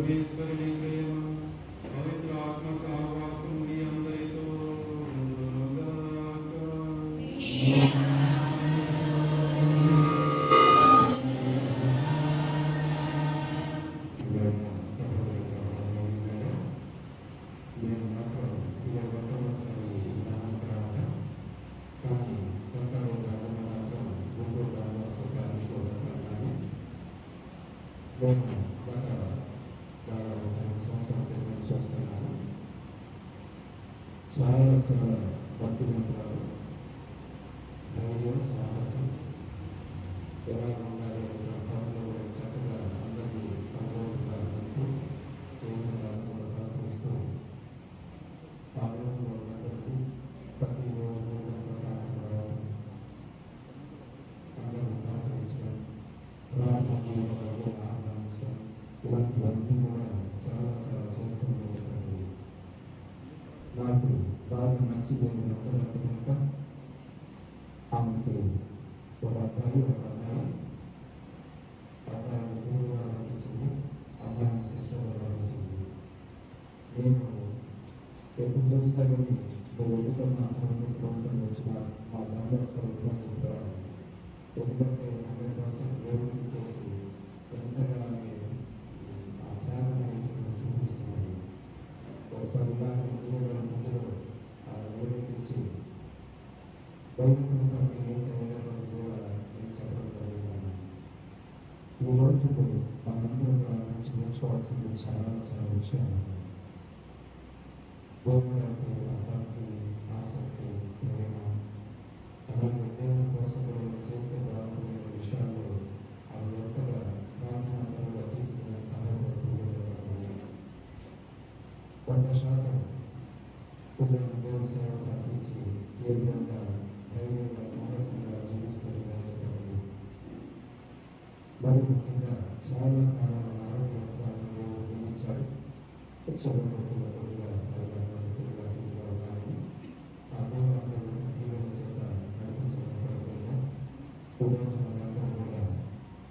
సర్వేశ్వరుని ప్రేమ పవిత్ర ఆత్మ సహవాసం మీ అందరితో ఉండునుగాక. చాలా భక్తిమంతురాలు, ధైర్యం, సాహసం ఎలా ఉండాలి పనులు కూడా చక్కగా అందరికీ అనుభవంగా అంటూ ప్రార్థిస్తూ ఆరోగ్యంలో ఉన్నందుకు ప్రతిరోజు అందరూ ఆశ్రయించడం, ప్రార్థన జీవనంలో ఆహ్వానించడం, ఇలాంటివన్నీ కూడా చాలా చేస్తూ ఉంటారు. నాకు బాగా మంచిది కనుక ఆమెకి ఒక అబ్బాయి గురువు అనిపించింది, అమ్మాయిని సిస్టర్ అనిపించింది. నేను ఎప్పుడు చూసినా కానీ ఎదుగుతున్న ప్రభుత్వం వచ్చిన మా ధర్మస్వరూపం చెప్తాను. ఎందుకంటే 100% దేవుడికి చేసి ఎంతగా ఆ త్యాగాన్ని చూపిస్తున్నాను. ఒకసారి ఇలాగ ముందులో నిర్వహించి బయటకు ఏంటైనా కూడా నేను చెప్పడం జరిగింది. ఈ రోజు మనందరూ నుంచి నేర్చుకోవాల్సింది చాలా విషయాలు. దేవుడు అంటే భక్తి, ఆసక్తి, ప్రేమ, అలాగే దేవుని కోసం చేస్తే బాగుండే విషయాలు అవి ఎంతగా ప్రార్థనగా తీసుకునే సహాయపడుతుంది. 100% ఉదయం దేవుని సేవ ప్రార్థించి ఏ విధంగా ధైర్యంగా సమరసంగా జీవిస్తుంది. మరి ముఖ్యంగా చాలా కాలం ఆరోగ్యవంతులను దేవుడు నియమించాడు. చదువుకుంటున్న కొద్దిగా ఆ దేవుడు జీవన చేత నడిపించడం ఉదయం మనందరూ కూడా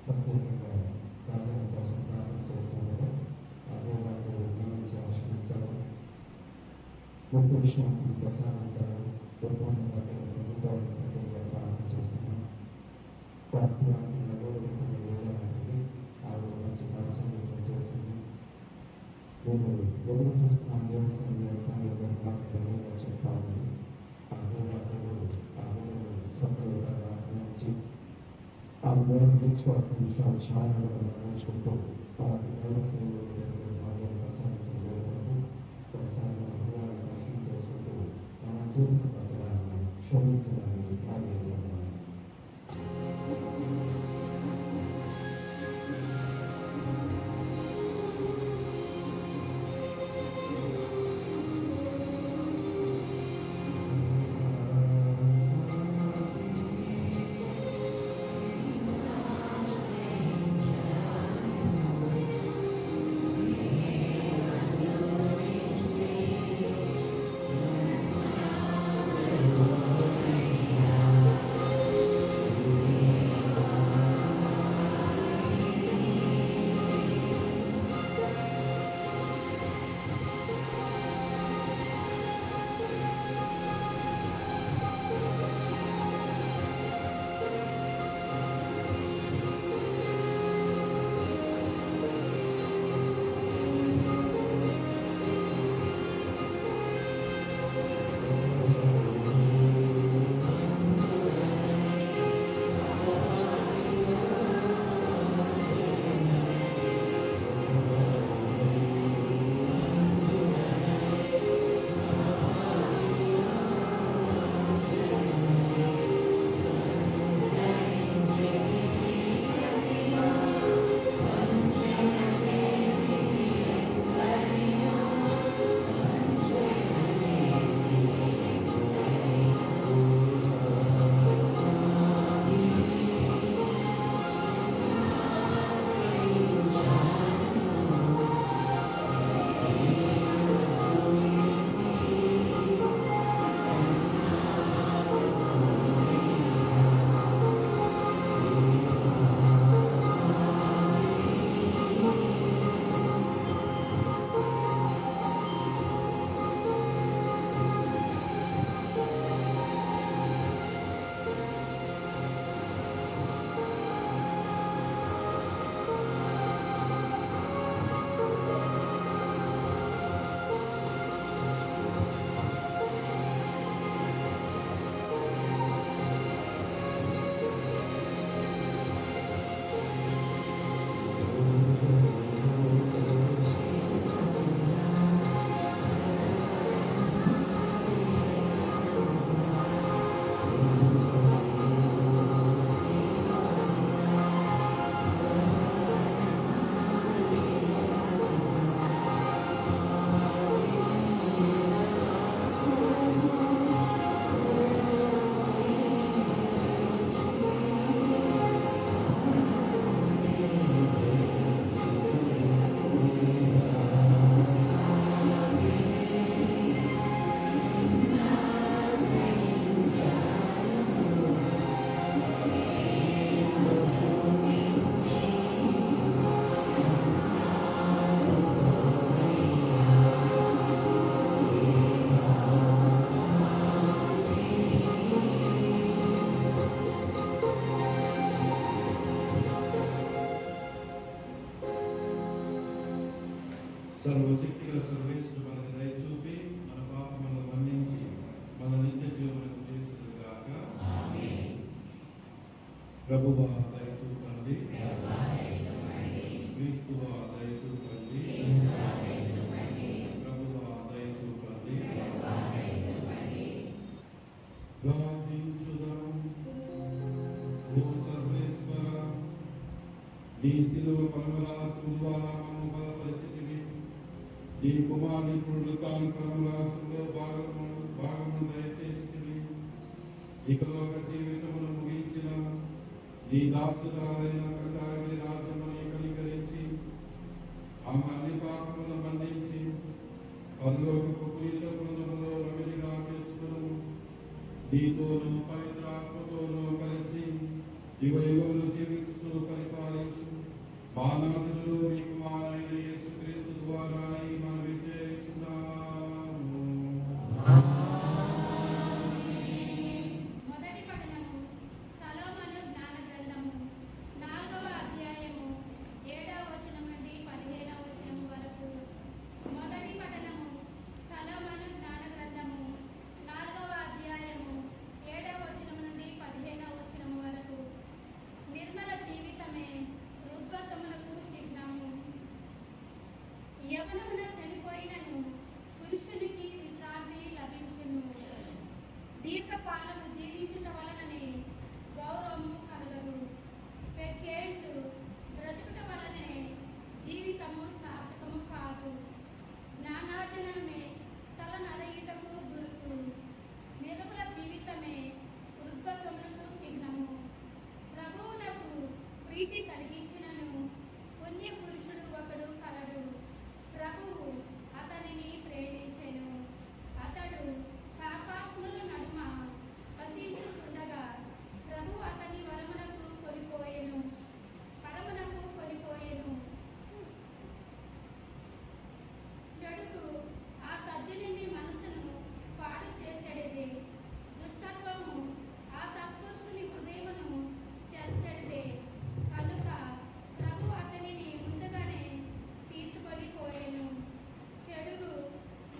ప్రత్యేకంగా ప్రార్థన కోసం ప్రార్థన చేస్తున్నారు. ఆ దేవుడు జీవించి ఆశ్రయించారు. ముఖ్య విషయం ప్రసాదించారు. ప్రత్యేకంగా ప్రార్థన చేస్తున్నాం. వాస్తవానికి ఆ మంచి పరిచయం చేస్తుంది. నేను ఎదురు చూస్తున్న దేవుడు చెప్తాను. ఆ దేవుడు నుంచి ఆ దేవుడు తీర్చుకోవాల్సిన విషయాలు చాలా నేర్చుకుంటూ వాళ్ళకి దైవసేవలు ప్రసాదించలేదు. ఒకసారి దర్శనం చేసుకుంటూ మనం చేసిన పత్రాలను క్షమించడానికి ప్రార్థిస్తున్నాను. ప్రభువా దయచూపండి. క్రీస్తువా దయచూపండి. ప్రభువా దయచూపండి. ప్రార్థించుదాం. ఓ సర్వేశ్వర, నీ శిలువ పరమరాసుల ద్వారా మమ్ము బలపరిచితివి. నీ కుమారుని పునరుత్థాన పరమరాసులో భాగము దయచేసితివి. ఇకలోక జీవితమును ముగించిన నీ దాసురాలైన కటారి రాజముని కనికరించి ఆమె అన్ని పాపములను మన్నించి పరలోకపు పునీత బృందములో రమిడిగా చేర్చుకును. నీతోనూ పవిత్రాత్మతోనూ కలిసి యుగయుగములు జీవిస్తూ పరిపాలించు మానవులు నీ కుమారుడైన యేసుక్రీస్తు ద్వారా ఈ మనవి చేయుచున్నాము. మొదటి పఠనము సొలొమోను జ్ఞాన గ్రంథము 4వ అధ్యాయము 7వ వచనం నుండి 15వ వచనం వరకు. మొదటి పఠనము సొలొమోను జ్ఞాన గ్రంథము 4వ అధ్యాయము 7వ వచనం నుండి 15వ వచనం వరకు. నిర్మల జీవితమే ఋగ్వతమునకు చిహ్నము. యవనమున చనిపోయినను పురుషునికి విశ్రాంతి లభించును. దీర్ఘకాలము జీవించుట వలననే గౌరవము కలగదు. పెక్కేండ్లు బ్రతుకుట వలనే జీవితము సార్థకము కాదు. నానాజనమే తల నలయుటకు గురుతు. నిర్మల జీవితమే ఋగ్వతమునకు చిహ్నము. ప్రభువునకు ప్రీతి కలిగించినను పుణ్య పురుషుడు ఒకడు కలడు. ప్రభువు అతనిని ప్రేమించెను. అతడు పాపాత్ముల నడుమ వసించుచుండగా ప్రభువు అతని వరమునకు కొనిపోయెను. చెడుకు ఆ సజ్జనుని మనసును పాడు చేసెడిదే. దుష్టత్వము ఆ సత్పురుషుని హృదయమును చెరసెడిదే. కనుక ప్రభు అతనిని ముందుగానే తీసుకొని పోయెను. చెడుగు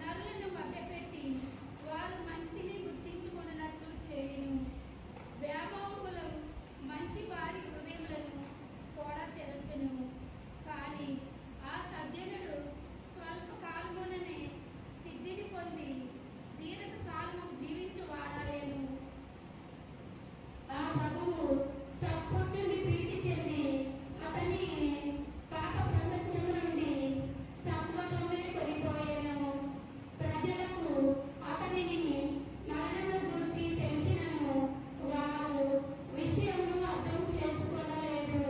నరులను మభ్యపెట్టి వారు మంచిని గుర్తించుకున్నట్లు చేయును. వ్యామోహములు మంచి వారి హృదయములను కూడా చెరచెను. కానీ ఆ సజ్జనుడు స్వల్ప కాలముననే సిద్ధిని పొంది దీర్ఘకాలము జీవించువాడాయెను. ఆ ప్రభువు సత్పురుషుని ప్రీతి చెంది అతని పాప ప్రపంచము నుండి సత్వరమే కొనిపోయెను. ప్రజలకు అతనిని మరణము గురించి తెలిసినను వారు విషయము అర్థం చేసుకోలేదు.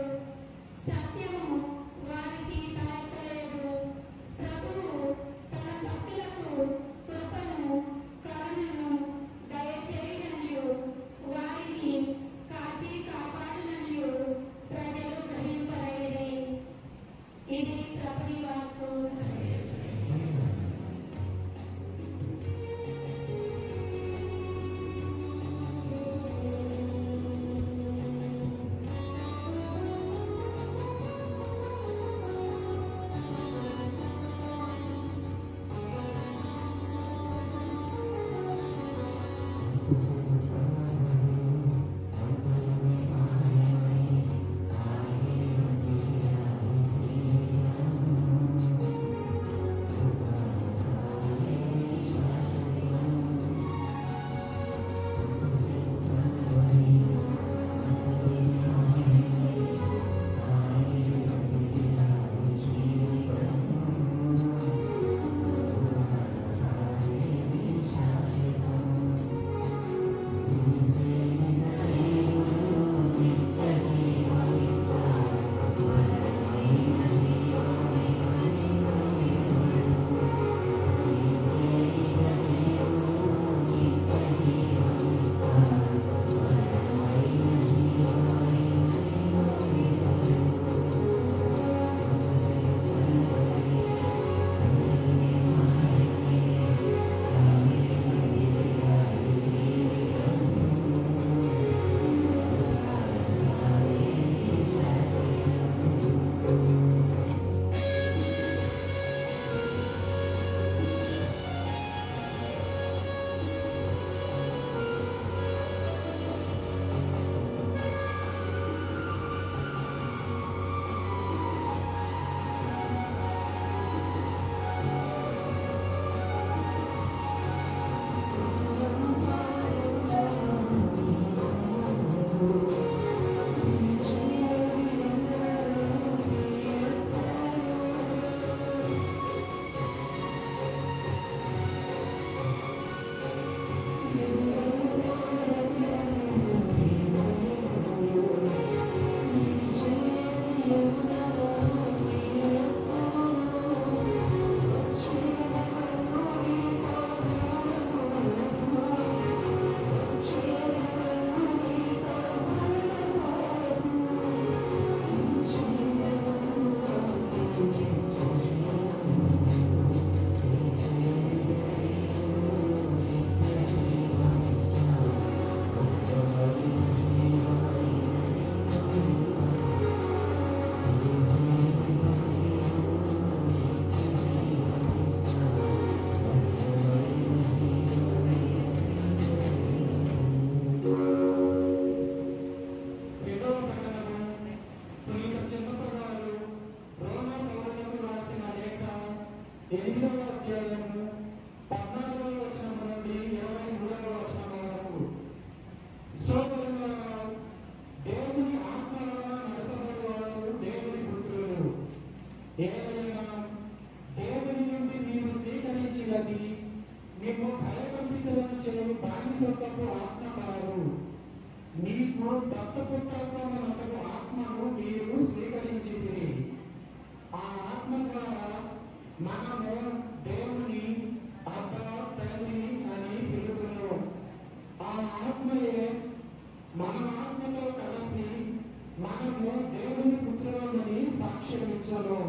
సత్యము వారికి తలెత్తలేదు. ప్రభువు తన భక్తులకు కృపను కరుణను దయచేయననియు వారిని కాచి కాపాడననియు ప్రజలు గ్రహింపలేదే. ఇది ప్రభుని వాక్కు. బానిసత్వపు ఆత్మ కాదు, మీకు దత్తపుత్రత్వము అసలు ఆత్మను మీరు స్వీకరించింది. ఆ ఆత్మ ద్వారా మనము దేవుని అబ్బా తండ్రి అని పిలుతున్నాం. ఆ ఆత్మయే మన ఆత్మతో కలిసి మనము దేవుని పుత్రులని సాక్ష్యమించను.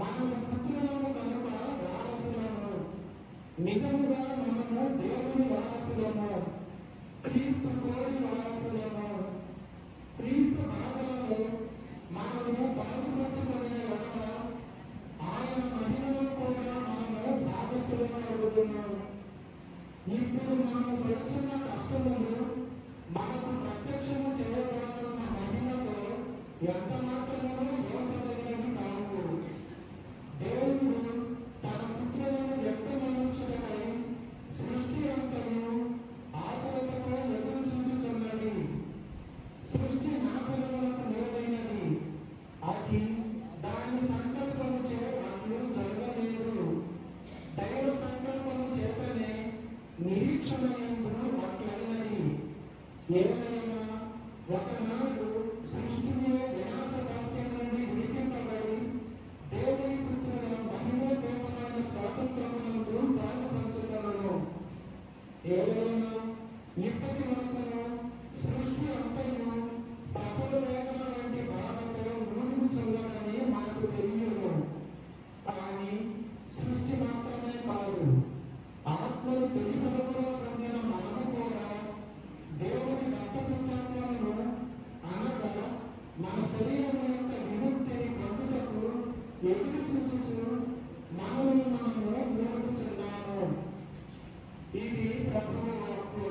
మనము పుత్రులను కనుక వారసులను. నిజముగా మనము దేవుని వారసులము, క్రీస్తు కోరి వారసులము. క్రీస్తు బాధలలో మనము పాల్పంచుకునే వల్ల ఆయన మహిమలో కూడా మనము భాగస్థులమవుతున్నాము. ఇప్పుడు మనము పడుతున్న కష్టములు మనకు ప్రత్యక్షము చేయబడుతున్న మహిమతో ఎంత మాత్రమో యోచనలేని కావు. దేవుడు తన పుత్రులను వ్యక్తమనుచుటకై సృష్టి అంతను ఆతురతతో ఎదురు చూచుచున్నది. సృష్టి నాశనములకు లేదైనది, అది దాని సంకల్పము చే అట్లు జరగలేదు. దైవ సంకల్పము చేతనే నిరీక్షణ యందు అట్లయినది. ఏమైనా ఒకనాడు సృష్టిని వినాశభాస్యం నుండి విడిపింపబడి దేవుని పుత్రుల మహిమోపేతమైన స్వాతంత్రమునందు పాలుపంచుకొనును. ఏదైనా ఇప్పటి వరకును సృష్టి అంతయు ప్రసవ వేదన వంటి బాధతో నూలుగుచున్నదని మనకు తెలియదు. కానీ సృష్టి మాత్రమే కాదు, ఆత్మను తెలియలో పొందిన మనము కూడా దేవుని దత్తపుత్రత్వమును అనగా మన శరీరం యొక్క విముక్తిని పొందుటకు ఎదురు చూచుచు మనల్ని మనము నూలుగుచున్నాము. ఇది ప్రభువు వాక్కు.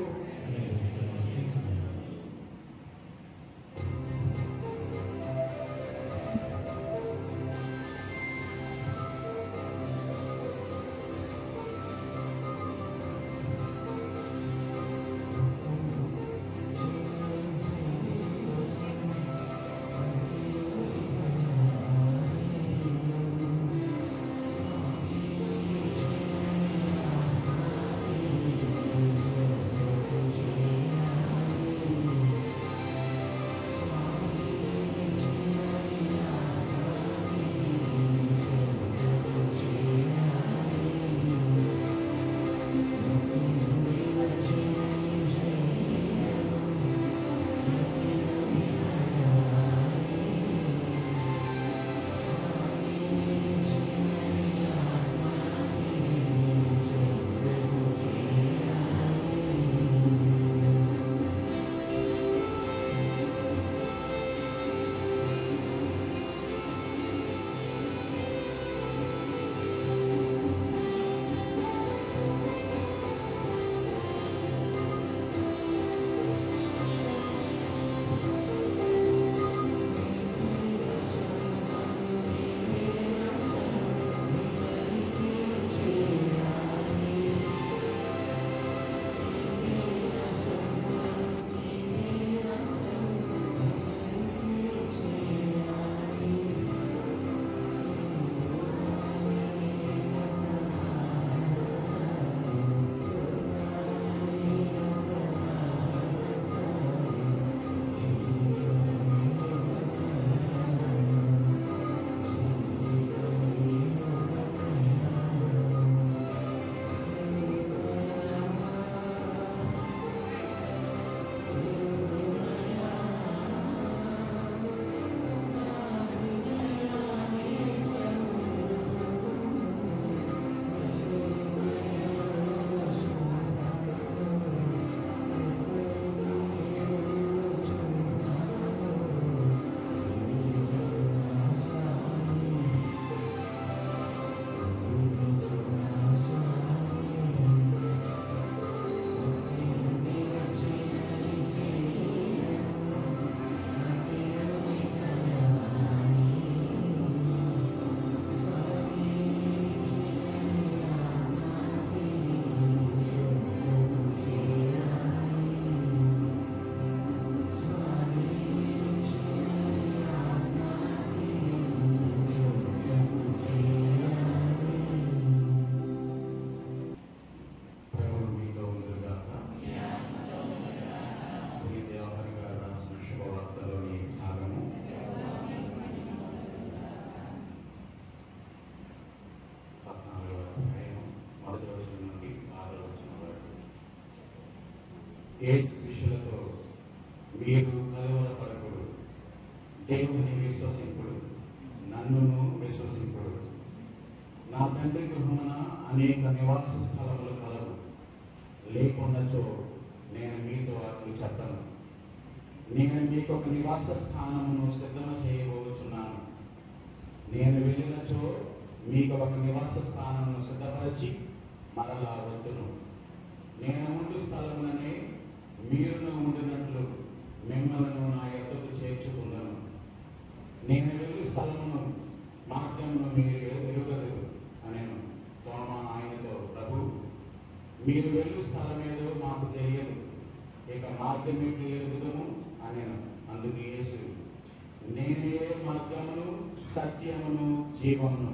యేసు శిష్యులతో, మీరు కలవరపడకుడు, దేవుని విశ్వసింపుడు, నన్నును విశ్వసింపుడు. నా తండ్రి గృహమున అనేక నివాస స్థలములు కలవు, లేకుండాచో నేను మీతో అట్లు చెప్పను. నేను మీకు ఒక నివాస స్థానమును సిద్ధము చేయబోతున్నాను. నేను వెళ్ళినచో మీకు ఒక నివాస స్థానమును సిద్ధపరచి మరలా వద్దును. నేను ఉండు స్థలముననే మీరును ఉండినట్లు మిమ్మల్ని నా యొద్దకు చేర్చుకుందను. నేను వెళ్ళు స్థలమును మార్గమును మీరు ఎరుగరు అనెను. తోమా ఆయనతో, ప్రభు, మీరు వెళ్ళు స్థలమేదో మాకు తెలియదు, ఇక మార్గం ఎట్లు ఎరుగుదము అనెను. అందుకు యేసు, నేనే మార్గమును సత్యమును జీవమును,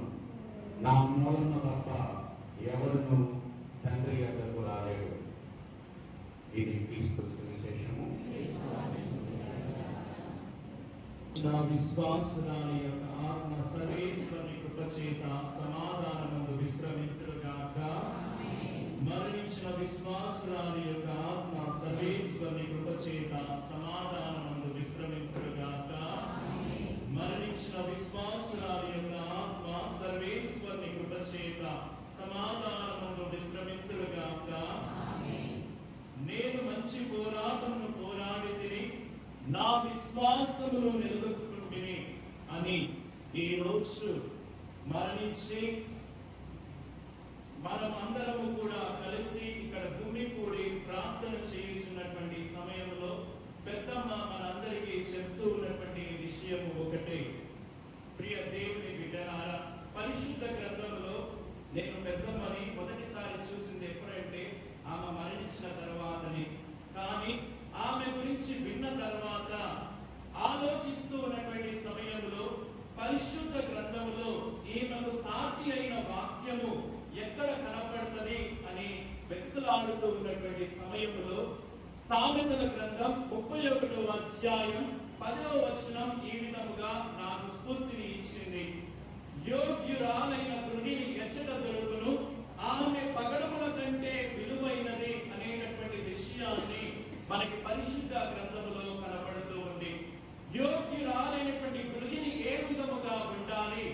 నా మూలము తప్ప ఎవరును తండ్రి యొద్దకు రాలేడు. ఇది క్రీస్తు సువిశేషము. నా విశ్వాసురాలి యొక్క ఆత్మ సర్వేశ్వరుని కృపచేత సమాధానమందు విశ్రమించుగాక. మరణించిన విశ్వాసురాలి యొక్క ఆత్మ సర్వేశ్వరుని కృపచేత సమాధానమందు విశ్రమించుగాక. మరణించిన విశ్వాసురాలి యొక్క ఆత్మ సర్వేశ్వరుని కృపచేత సమాధానమందు విశ్రమించుగాక. నేను మంచి పోరాటమును పోరాడి తిని నా విశ్వాసమును నిలబెట్టుకుంటుని అని ఈ రోజు మరణించి మనమందరము కూడా కలిసి ఇక్కడ భూమి కూడి ప్రార్థన చేయించినటువంటి సమయంలో పెద్దమ్మ మనందరికీ చెప్తూ ఉన్నటువంటి విషయము ఒకటే. ప్రియ దేవుని బిడ్డలారా, పరిశుద్ధ గ్రంథంలో నేను పెద్దమ్మని మొదటిసారి చూసింది ఎప్పుడంటే ఆమె మరణించిన తర్వాతనే. కానీ ఆమె గురించి విన్న తర్వాత ఆలోచిస్తూ ఉన్నటువంటి సమయంలో పరిశుద్ధ గ్రంథంలో ఈమెకు సాటి అయిన వాక్యము ఎక్కడ కనపడుతుంది అని వెతుకులాడుతూ ఉన్నటువంటి సమయంలో సామెతల గ్రంథం 31వ అధ్యాయం 10వ వచనం ఈ విధముగా నాకు స్ఫూర్తిని ఇచ్చింది. యోగ్యురాలైన గృహిణి ఎచ్చట దొరుకును, ఆమె పగడముల కంటే విలువైనది అనేటటువంటి విషయాన్ని మనకి పరిశుద్ధ గ్రంథంలో కనబడుతూ ఉంది. యోగ్యురాలైనటువంటి గృహిణి ఏ విధముగా ఉండాలి,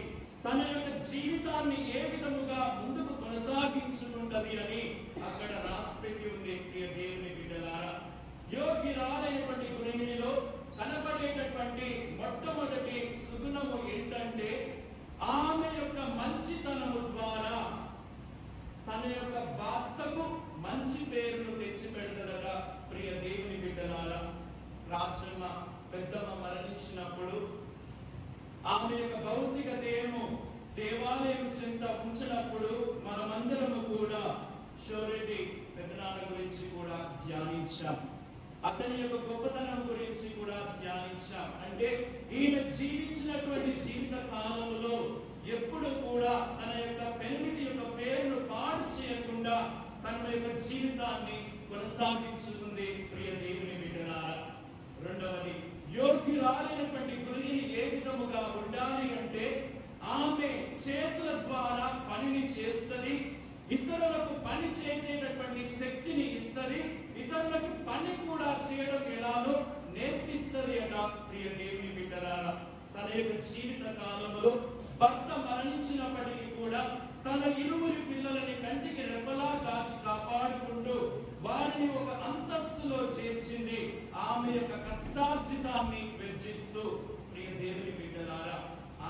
తన యొక్క జీవితాన్ని ఏ విధముగా ముందుకు కొనసాగించుకుంటది అని అక్కడ రాసిపెట్టి ఉంది. ప్రియ దేవుని బిడ్డలారా, యోగ్యురాలైనటువంటి గృహిణిలో కనబడేటటువంటి మొట్టమొదటి సుగుణము ఏంటంటే ఆమె యొక్క మంచితనము ద్వారా తన యొక్క భర్తకు మంచి పేరును తెచ్చిపెడతదగా. ప్రియ దేవుని బిడ్డలారా, రాజమ్మ పెద్దమ్మ మరణించినప్పుడు ఆమె యొక్క భౌతిక దేహము దేవాలయం చెంత ఉంచినప్పుడు మనమందరము కూడా షోరెడ్డి పెద్దనాన్న గురించి కూడా ధ్యానించాం. అతని యొక్క గొప్పతనం గురించి కూడా ధ్యానించాం. అంటే ఈయన జీవించినటువంటి జీవిత కాలంలో ఎప్పుడు కూడా తన యొక్క పెనిమిటి యొక్క పేరును పాడు చేయకుండా తన యొక్క జీవితాన్ని కొనసాగించుకుంది. ప్రియ దేవుని బిడ్డలారా, రెండవది యోగ్యురాలైనటువంటి గృహిణి ఏ విధముగా ఉండాలి అంటే ఆమె చేతుల ద్వారా పనిని చేస్తుంది, ఇతరులకు పని చేసేటటువంటి శక్తిని ఇస్తుంది, ఇతరులకు పని కూడా చేయడం ఎలానో నేర్పిస్తుంది అట. ప్రియ దేవుని బిడ్డలారా, తన యొక్క జీవిత కాలంలో భర్త మరణించినప్పటికీ కూడా తన ఇరువురి పిల్లలని కంటికి రెప్పలా కాచి కాపాడుకుంటూ వారిని ఒక అంతస్తులో చేర్చింది. ఆమె యొక్క కష్టార్జితాన్ని వెచ్చిస్తూ. ప్రియ దేవుని బిడ్డలారా,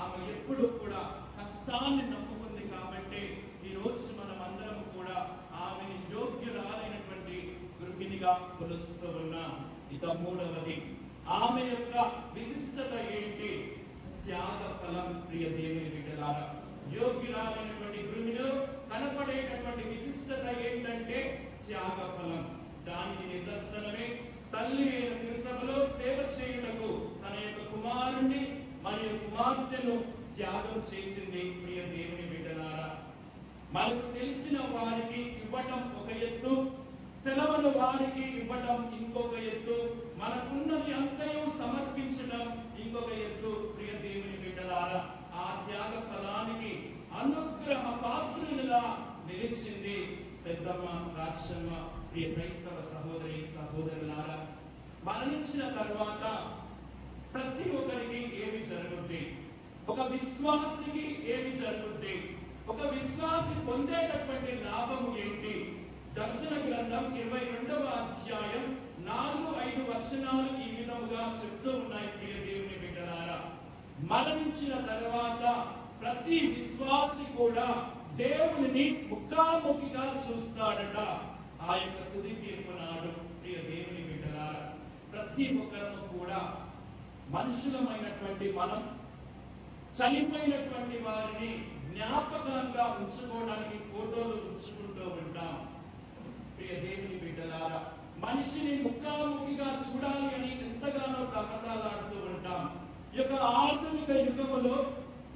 ఆమె ఎప్పుడు కూడా కష్టాన్ని నమ్ముకుంది కాబట్టి ఈ రోజు మనం అందరం కూడా ఆమెని యోగ్యురాలైనటువంటి గృహిణిగా కొలుస్తూ ఉన్నాం. ఇక మూడవది, ఆమె యొక్క విశిష్టత ఏంటి? త్యాగ ఫలం. ప్రియ దేవుని బిడ్డలారా, యోగ్యురాలైనటువంటి గృహిణిలో కనపడేటటువంటి విశిష్టత ఏంటంటే త్యాగ ఫలం. దానికి నిదర్శనమే తల్లి అయిన తిరుసభలో సేవ చేయుటకు తన యొక్క కుమారుణ్ణి మరియు కుమార్తెను త్యాగం చేసింది. ప్రియ దేవుని బిడ్డలారా, మనకు తెలిసిన వారికి ఇవ్వటం ఒక ఎత్తు, తెలవని వారికి ఇవ్వటం ఇంకొక ఎత్తు, మనకున్నది అంతయు సమర్పించడం ఇంకొక ఎత్తు. ప్రియ దేవుని బిడ్డలారా, ఆ త్యాగ ఫలానికి అనుగ్రహ పాత్రులుగా నిలిచింది పెద్దమ్మ రాజమ్మ. ప్రియ క్రైస్తవ సహోదరి సహోదరు మరణించిన తర్వాత ప్రతి ఒక్కరికి ఏమి జరుగుద్ది, ఒక విశ్వాసికి ఏమి జరుగుద్ది, ఒక విశ్వాసి పొందేటటువంటి లాభము ఏంటి? దర్శన గ్రంథం 22వ అధ్యాయం 4-5 వచనాలు ఈ విధముగా చెప్తూ ఉన్నాయి. ప్రియ దేవుని బిడ్డలారా, మరణించిన తర్వాత ప్రతి విశ్వాసి కూడా దేవుని ముఖాముఖిగా చూస్తాడట ఆ యొక్క తుది తీర్పు నాడు. ప్రియ దేవుని బిడ్డలారా, ప్రతి ఒక్కరూ కూడా మనుషులమైనటువంటి మనం చనిపోయినటువంటి వారిని జ్ఞాపకంగా ఉంచుకోవడానికి ఫోటోలు ఉంచుకుంటూ ఉంటాం. ప్రియ దేవుని బిడ్డలారా, మనిషిని ముఖాముఖిగా చూడాలి అని ఎంతగానో తహతలాడుతూ ఉంటాం. ఈ యొక్క ఆధునిక యుగములో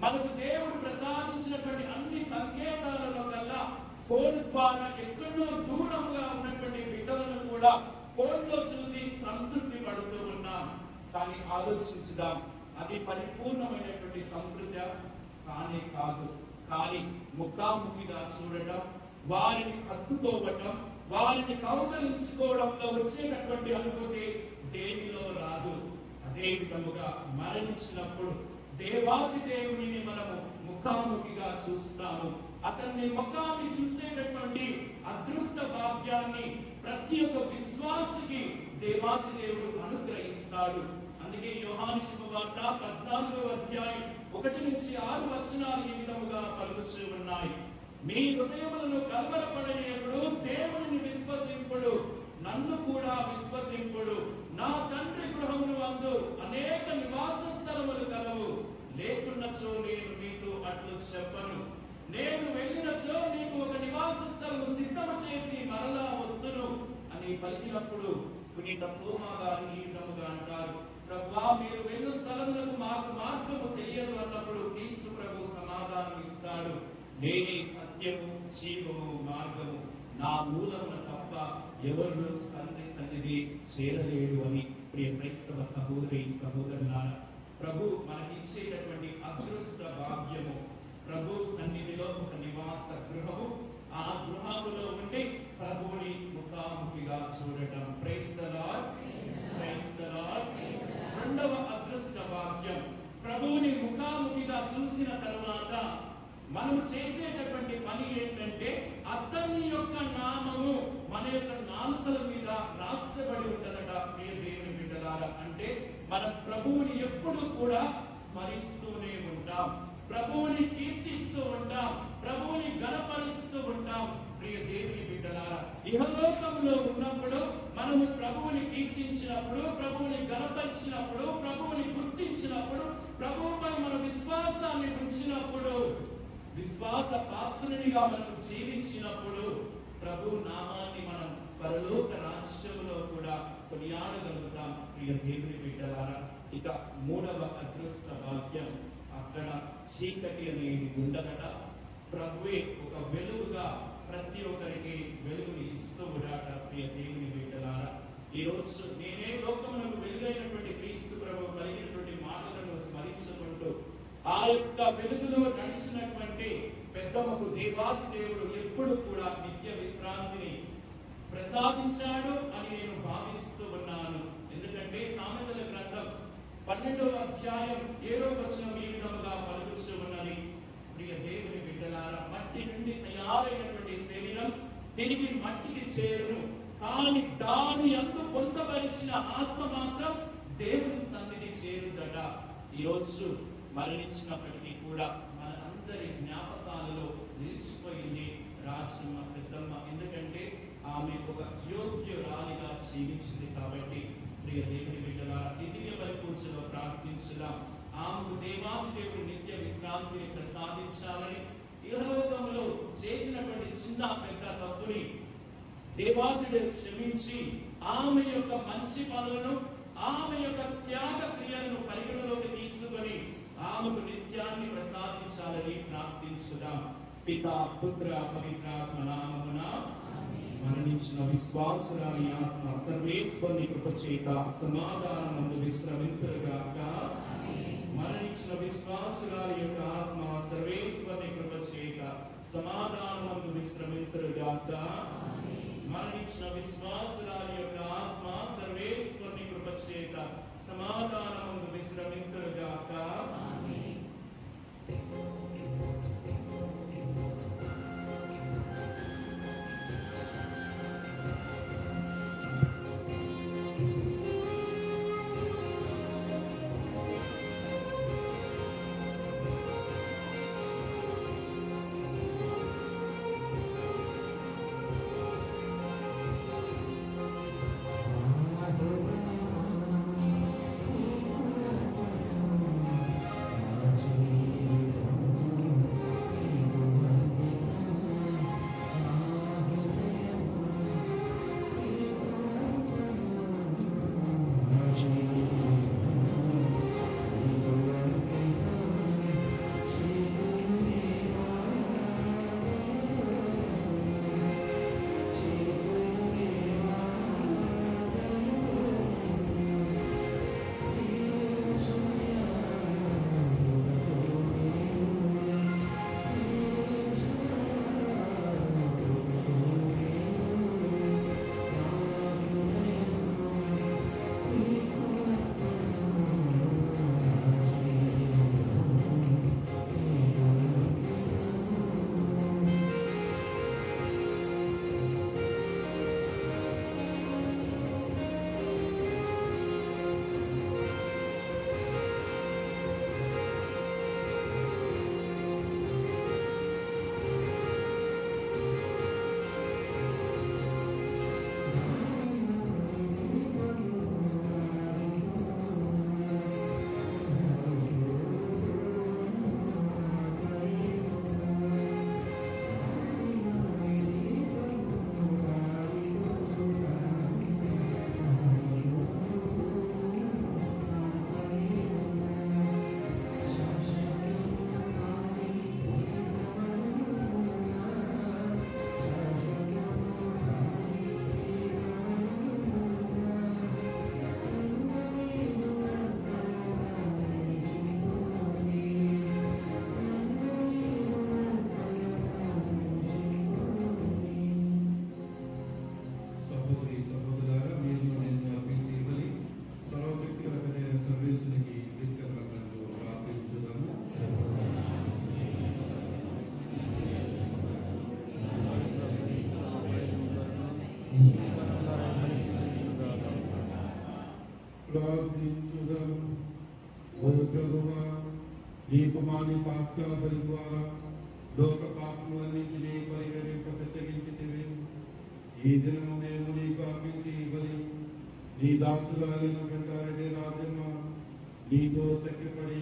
మనకు దేవుడు ప్రసాదించినటువంటి అన్ని సంకేతాలలో కల్లా ఫోన్ ద్వారా ఎక్కడో దూరంగా ఉన్నటువంటి బిడ్డలను కూడా ఫోన్ లో చూసి సంతృప్తి పడుతూ ఉన్నాం. కానీ ఆలోచించుదాం, అది పరిపూర్ణమైనటువంటి సంతృప్తి కానే కాదు. కానీ ముఖాముఖిగా చూడటం, వారిని హత్తుకోవటం, వారిని కౌగలించుకోవడంలో వచ్చేటటువంటి అనుభూతి దేనిలో రాదు. అదే విధముగా మరణించినప్పుడు దేవాది దేవుని మనము ముఖాముఖిగా చూస్తాము. అతన్ని ముఖాన్ని చూసేటటువంటి అదృష్ట భాగ్యాన్ని ప్రతి ఒక్క విశ్వాసికి దేవాది దేవుడు అనుగ్రహిస్తాడు. అందుకే యోహాను శుభవార్త 14వ అధ్యాయం 1-6 వచనాలు ఈ విధముగా పలుకుతూ ఉన్నాయి. మీ హృదయములను కలవరపడనీయకుడు, దేవుని విశ్వసింపుడు, నన్ను కూడా విశ్వసింపుడు. నా తండ్రి గృహములు అందు అనేక నివాస స్థలములు కలవు, లేకున్నచో నేను నీతో అట్లు చెప్పను. నేను వెళ్ళినచో నీకు ఒక నివాస స్థలము సిద్ధము చేసి మరలా వద్దును అని పలికినప్పుడు పునీత తోమా గారు ఈ విధముగా అంటారు, ప్రభువా, మీరు వెళ్ళు స్థలములకు మాకు మార్గము తెలియదు అన్నప్పుడు క్రీస్తు ప్రభు సమాధానం ఇస్తాడు, నేనే సత్యము, జీవము, మార్గము, నా మూలమున తప్ప ఎవరు తండ్రి సన్నిధి చేరలేడు అని. ప్రియ క్రైస్తవ సహోదరి సహోదరులారా, ప్రభు మనకిచ్చేటటువంటి అదృష్ట భాగ్యము, ప్రభు సన్నిధిలో ఒక నివాస గృహము, ఆ గృహములో ఉండి ప్రభువుని ముఖాముఖిగా చూడటం. Praise the lord, praise the lord. రెండవ అదృష్ట భాగ్యం, ప్రభువుని ముఖాముఖిగా చూసిన తరువాత మనము చేసేటటువంటి పని ఏంటంటే అతని యొక్క నామము మన యొక్క నాలుకల మీద రాసబడి ఉంటదట. ప్రియ దేవుని బిడ్డలారా, అంటే మనం ప్రభువుని ఎప్పుడు కూడా స్మరిస్తూనే ఉంటాం, ప్రభువుని కీర్తిస్తూ ఉంటాం, ప్రభువుని గణపరుస్తూ ఉంటాం. ప్రియ దేవుని బిడ్డలారా, ఇహలోకంలో ఉన్నప్పుడు మనము ప్రభువుని కీర్తించినప్పుడు, ప్రభువుని గణపరిచినప్పుడు, ప్రభువుని గుర్తించినప్పుడు, ప్రభువుపై మన విశ్వాసాన్ని ఉంచినప్పుడు, విశ్వాస పాత్రునిగా మనం జీవించినప్పుడు ప్రభు నామాన్ని మనం పరలోక రాజ్యంలో కూడా కొనియాడగలుగుతాం. ప్రియ దేవుని బిడ్డలారా, ఇక మూడవ అదృష్ట భాగ్యం, అక్కడ చీకటి అనేది ఉండదట. ప్రభువే ఒక వెలుగుగా ప్రతి ఒక్కరికి వెలుగుని ఇస్తూ ఉన్నాట. ప్రియ దేవుని బిడ్డలారా, ఈ రోజు నేనే లోకమునకు వెలుగైనటువంటి క్రీస్తు ప్రభు కలిగినటువంటి మాటలను స్మరించుకుంటూ ఆ యొక్క వెలుగులో నడిచినటువంటి పెద్దమ్మకు దేవాది దేవుడు ఎప్పుడు కూడా నిత్య విశ్రాంతిని ప్రసాదించాడు అని నేను భావిస్తూ ఉన్నాను. ఎందుకంటే సామెతల గ్రంథం 12వ అధ్యాయం 7వ వచనం ఈ విధముగా పలుకుతూ ఉన్నది, ప్రియ దేవుని బిడ్డలారా, మట్టి నుండి తయారైనటువంటి శరీరం తిరిగి మట్టికి చేరును, కానీ దాని అందు పొందవలసిన ఆత్మ మాత్రం దేవుని సన్నిధి చేరుదట. ఈ రోజు మరణించినప్పటికీ కూడా మన అందరి జ్ఞాపకాలలో నిలిచిపోయింది రాజమ్మ పెద్దమ్మ. ఎందుకంటే ఆమె ఒక యోగ్యురాలిగా జీవించింది కాబట్టి. ప్రియ దేవుని బిడ్డలారా, దివ్య పరిపూర్ణలో ప్రార్థించుదాం. ఆమెకు దేవాది దేవుడు నిత్య విశ్రాంతిని ప్రసాదించాలని, ఇహలోకములో చేసినటువంటి చిన్న పెద్ద తప్పుని దేవాదుడు క్షమించి ఆమె యొక్క మంచి పనులను, ఆమె యొక్క త్యాగ క్రియలను పరిగణలోకి తీసుకొని ఆమెకు నిత్యాన్ని ప్రసాదించాలని ప్రార్థించుదాం. పితా, పుత్ర, పవిత్రాత్మ నామమున. మరణించిన విశ్వాసురాలి ఆత్మ సర్వేశ్వరుని కృప చేత సమాధానమందు విశ్రమింతురుగాక. మరణించిన విశ్వాసురాలి యొక్క ఆత్మ సర్వేశ్వరుని కృప చేత సమాధానమందు విశ్రమింతురుగాక. మరణించిన విశ్వాసురాలి యొక్క ఆత్మ సర్వేశ్వరుని కృప ప్రార్థించుదాం. ఓ ప్రభువా, నీ కుమారుని పాస్కా బలి ద్వారా లోక పాపములన్నింటినీ పరిహరింపసెత్తగించితివి. ఈ దినము మేము నీకు అర్పించి బలి నీ దాసురాలైన వెంటారెడ్డి రాజమ్మ నీతో సఖ్యపడి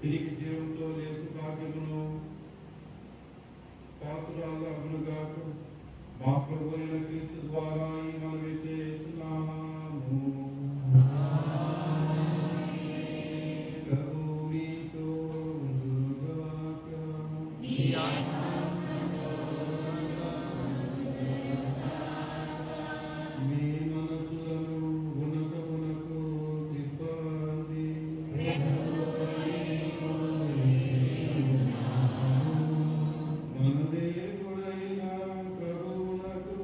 తిరిగి జీవంతో లేచు భాగ్యమును పాత్రలు అగునుగాక. మా ప్రభు అయిన క్రీస్తు ద్వారా ఈ మనవి చేస్తున్నాము. ప్రభు మీతో ఉండుగాక. మీ మనసులను ఉన్నతమునకు తిప్పండి. మన దేవుడైన ప్రభువునకు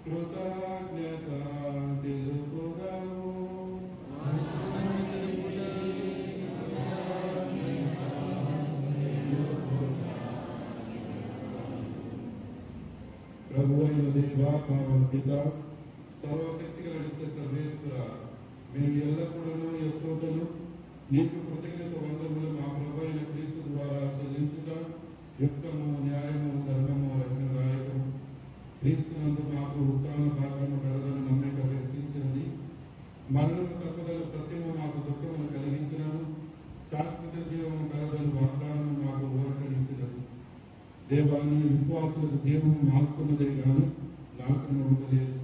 కృతజ్ఞత తెలుపుదాము. ప్రభువైన దేవా, పావన పిత, సర్వశక్తి గల సర్వేశ్వర, మేము ఎల్లప్పుడూ యెహోవాను నీకు కృతజ్ఞత వందములు మా ప్రభు అయిన క్రీస్తు ద్వారా చెల్లించుట యుక్తము, న్యాయము, ధర్మము, రక్షణదాయకము. క్రీస్తునందు మాకు ఉత్తాన భాగ్యము కలదని నమ్మిక దర్శించినది. మరణము తప్పదల సత్యము మాకు దుఃఖమును కలిగించినను, శాశ్వత జీవము కలదని వాగ్దానము మాకు ఊరటనిచ్చినది. దేవాన్ని విశ్వాసులకు జీవము మార్చున్నదే గాని నాశనము లేదు.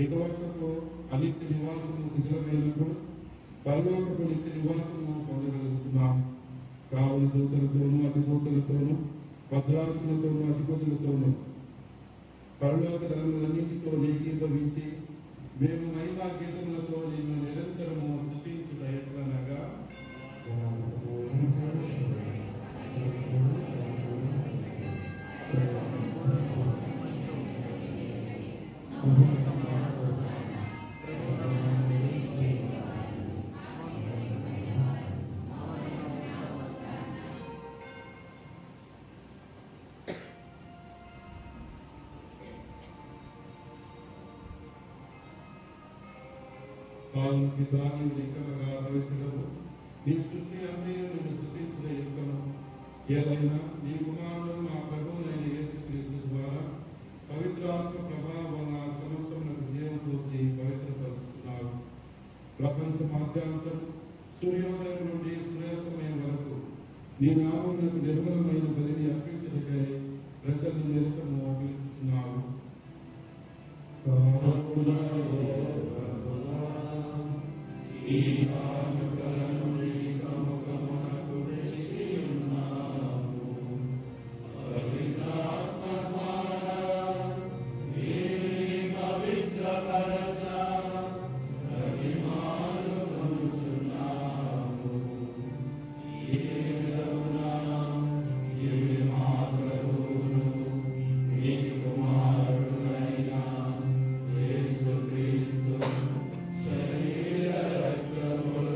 ఎగవరకు అనిత్య నివాసము శిథిలమైనప్పుడు పరలోకపు నిత్య నివాసము పొందగలుగుతున్నాము. కావున దూతలతోనూ అధిదూతలతోనూ భద్రాసులతోనూ అధిపతులతోనూ పరలోక ధర్మలన్నింటితో ఏకీభవించి మేము మహిమా గీతములతో నిన్ను నిరంతరము స్తుతించుట ఎట్లనగా, పాలన పితాని లింకలుగా పవిత్రము నీ సృష్టి అన్నీ నిన్ను స్తుతించిన యుక్తము. ఏదైనా నీ కుమారుడు మా ప్రభువులైన యేసుక్రీస్తు ద్వారా పవిత్రాత్మ ప్రభావం సమస్తమునకు జీవం పోసి పవిత్రపరుస్తున్నారు. ప్రపంచ మాధ్యాంతం సూర్యోదయం నుండి సూర్యాస్తమయం వరకు నీ నామమునకు నిర్మలమైన బలిని అర్పించటకై ప్రజలు నిరతము పిలుస్తున్నారు. ఈ కానుకలను నీ సముఖమునకు తెచ్చి ఉన్నాము. పవిత్రాత్మ ద్వారా నీవే పవిత్రపరచ ప్రతిమాలు పొందుచున్నాము. ఈ విధమున ఇవి మా ప్రభువును నీ కుమారుడైన యేసుక్రీస్తు శరీర రక్తములు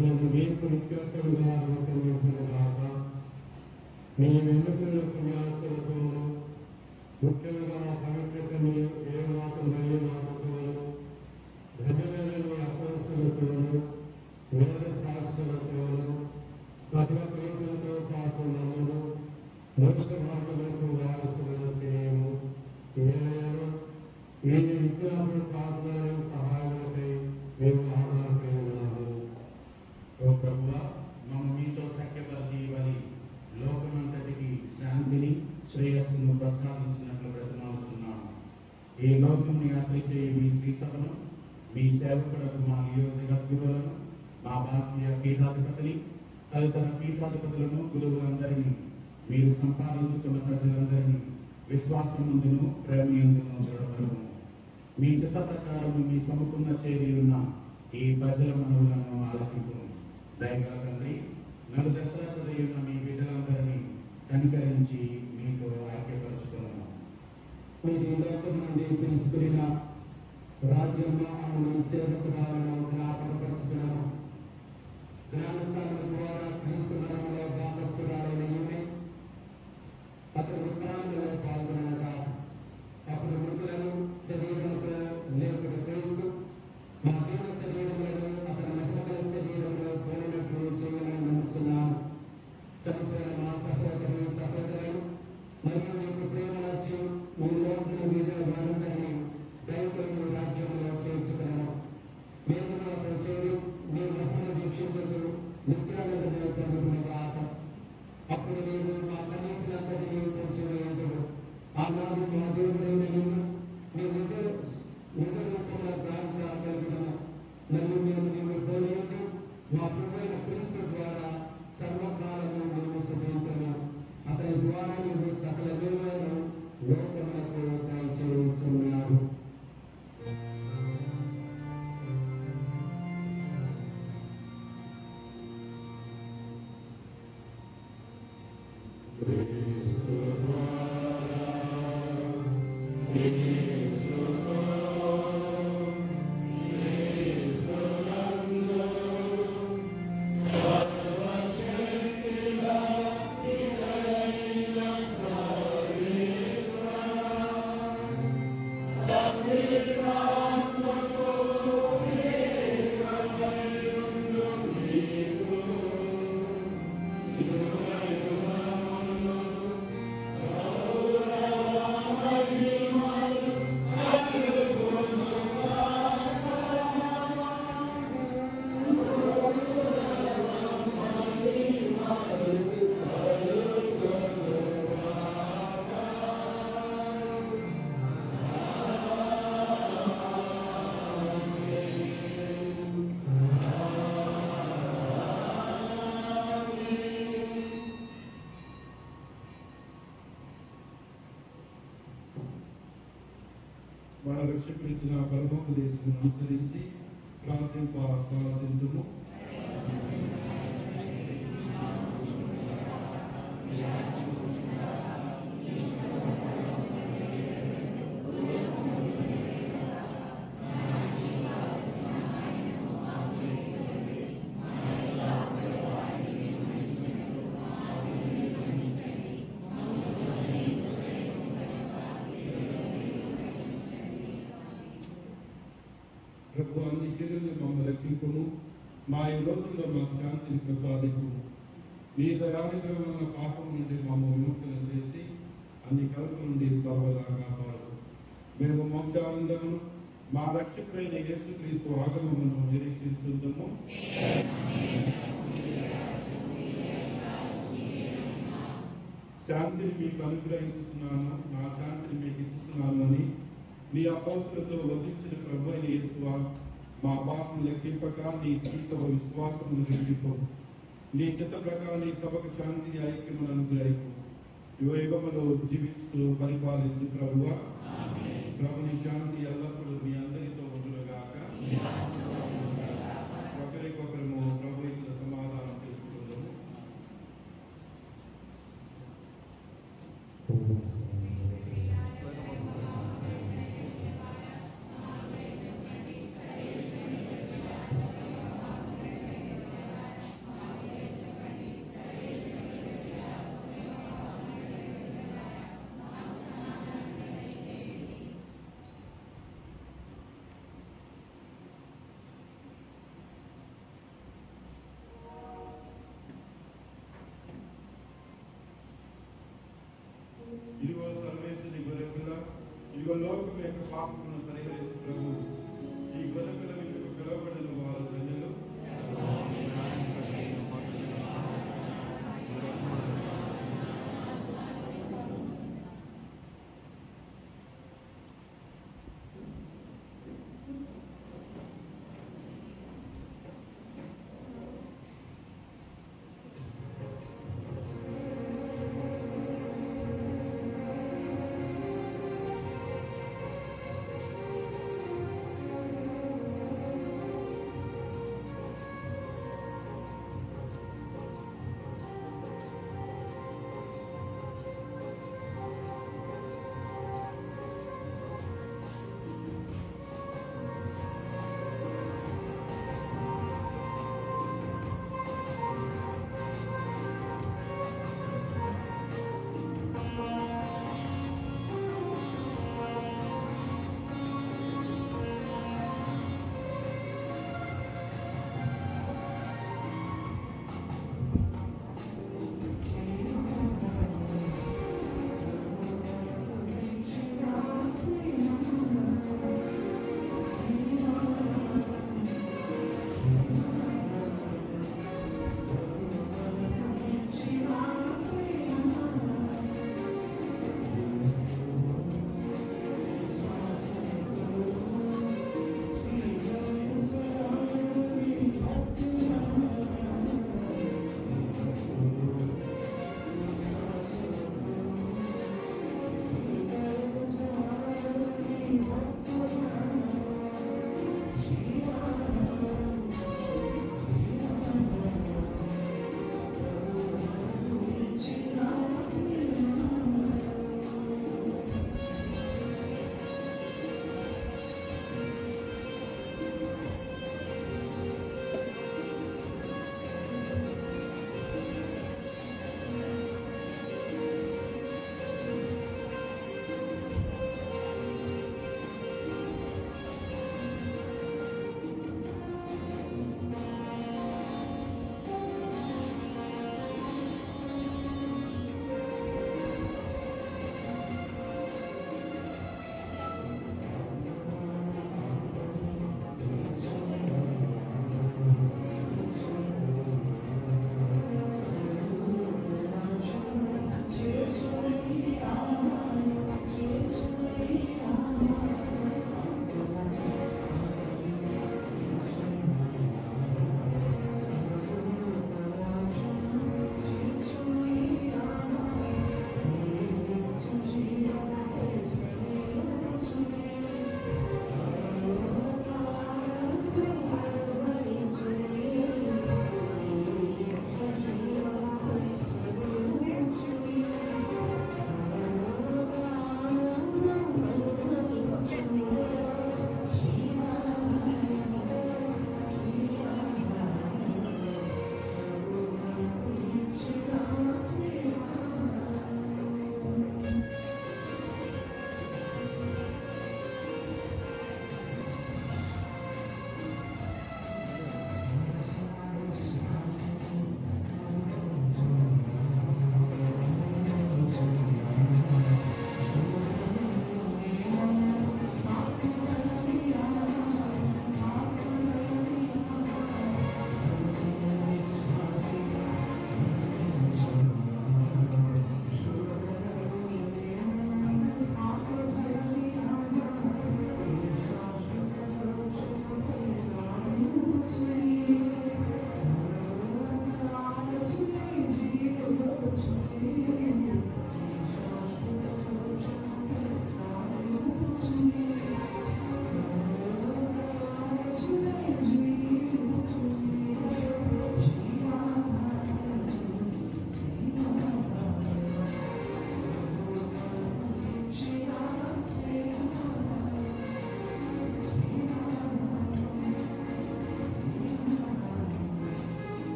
ఆయనను మీకు నిత్యోత్తముగా రూపొందించుగాక. మీ వెనుకల పుణ్యాత్మలతోనూ ముఖ్యంగా పవిత్రతని ఏ మాట మళ్ళీ మాటతోనూ ధన్యమైన అపోస్తులతోనూ వేద శాస్త్రులతోనూ సకల ప్రేమలతో పాటు నమ్మును మనుష్య భాగములకు వారసులను చేయము. ఏదైనా ఈ విజ్ఞాపన ప్రార్థన సహాయములకై మేము ఆధారపడి ఉన్నాము. ఓ ప్రభువా, మమ్మ మీతో సఖ్యపరిచి ఇవ్వాలి లోకమంతటికి శాంతిని శ్రేయస్సును ప్రసాదించినట్లు బ్రతిమాలుతున్నాము. ఈ లోకంని యాత్రించే మీ శ్రీ సభను మీ సేవకులకు మా నియోజకవర్గులను మా భారతీయ పీఠాధిపతిని తదితర పీఠాధిపతులను గురువులందరినీ మీరు సంపాదించుకున్న ప్రజలందరినీ విశ్వాసం ముందును ప్రేమ ఎందును దృఢపరము. మీ చిత్త ప్రకారం మీ సముకున్న చేరియున్న ఈ ప్రజల మనవులను ఆలకింపు. దయగా తండ్రి, నలు దశలా చదివిన మీ బిడ్డలందరినీ కనికరించి మీతో ఐక్యపరుచుకున్నాము. మీరు ఈ లోకం నుండి పిలుచుకున్న రాజ్యంలో మీ సేవకురాలను జ్ఞాపకపరుచుకున్నాము. జ్ఞానస్థానం ద్వారా క్రీస్తు మరణంలో భాగస్థురాలైన అతను ఉత్థానంలో పాల్గొనగా అప్పుడు మృతులను శరీరముతో లేపుడు క్రీస్తు మా దీన శరీరములను అతని మహిమగల శరీరంలో పోలినట్లు చేయమని నమ్ముచున్నాను. చనిపోయిన మా సహోదరు సహోదరులు మరియు మీకు ప్రేమ వచ్చి మీ లోపల మీద వారందరినీ దైవము రాజ్యంలో చేర్చుకున్నాము. మేము అతను చేరి మీ మహిమను వీక్షించు నిత్యానందమే పొందుకునేగాక. అప్పుడు మీరు మా కన్నీటినందరినీ తెలిసివేయదురు. ఆనాడు మా దేవుడైన నిన్ను మీ నిజ రూపంలో ప్రార్థించగలుగుతాము. నన్ను మేము నిన్ను పోలియదు మా ప్రభువైన క్రీస్తు ద్వారా సర్వకాలము మేము స్తుతించున్నాము. అతని ద్వారా నువ్వు సకల విలువలను లోకములకు దయచేయుచున్నావు. మన రక్షకుడిచ్చిన పరమోపదేశమును అనుసరించి ప్రార్థింప సాధించుము. ప్రభు అన్ని కీడులను మమ్మల్ని రక్షించుము. మా ఈ రోజుల్లో మా శాంతిని ప్రసాదించుము. మీ దయానికరమైన పాపం నుండి మమ్మల్ని విముక్తులను చేసి అన్ని కలుపు నుండి సర్వదా కాపాడు. మేము మోక్షానందమును మా రక్షకుడైన యేసుక్రీస్తు ఆగమమును నిరీక్షించుదాము. శాంతిని మీకు అనుగ్రహించుతున్నాను, నా శాంతిని మీకు ఇస్తున్నాను అని మీ అపోస్తులతో వచించిన ప్రభు అయిన యేసువా, మా పాపం లెక్కింపక నీ శ్రీసభ విశ్వాసమును నిలిపి నీ చిత్త ప్రకారం నీ సభకు శాంతిని ఐక్యమును అనుగ్రహింపు. యుగములో జీవిస్తూ పరిపాలించు ప్రభువా. ప్రభుని శాంతి ఎల్లప్పుడూ మీ అందరితో ఉండుగాక. ఒకరికొకరము ప్రభు ఇచ్చిన సమాధానం తెలుసుకుందాము. పాపములను పరిహరించు ప్రభు. ఈ గొర్రెపిల్ల విందుకు పిలువబడిన వారు ధన్యులు.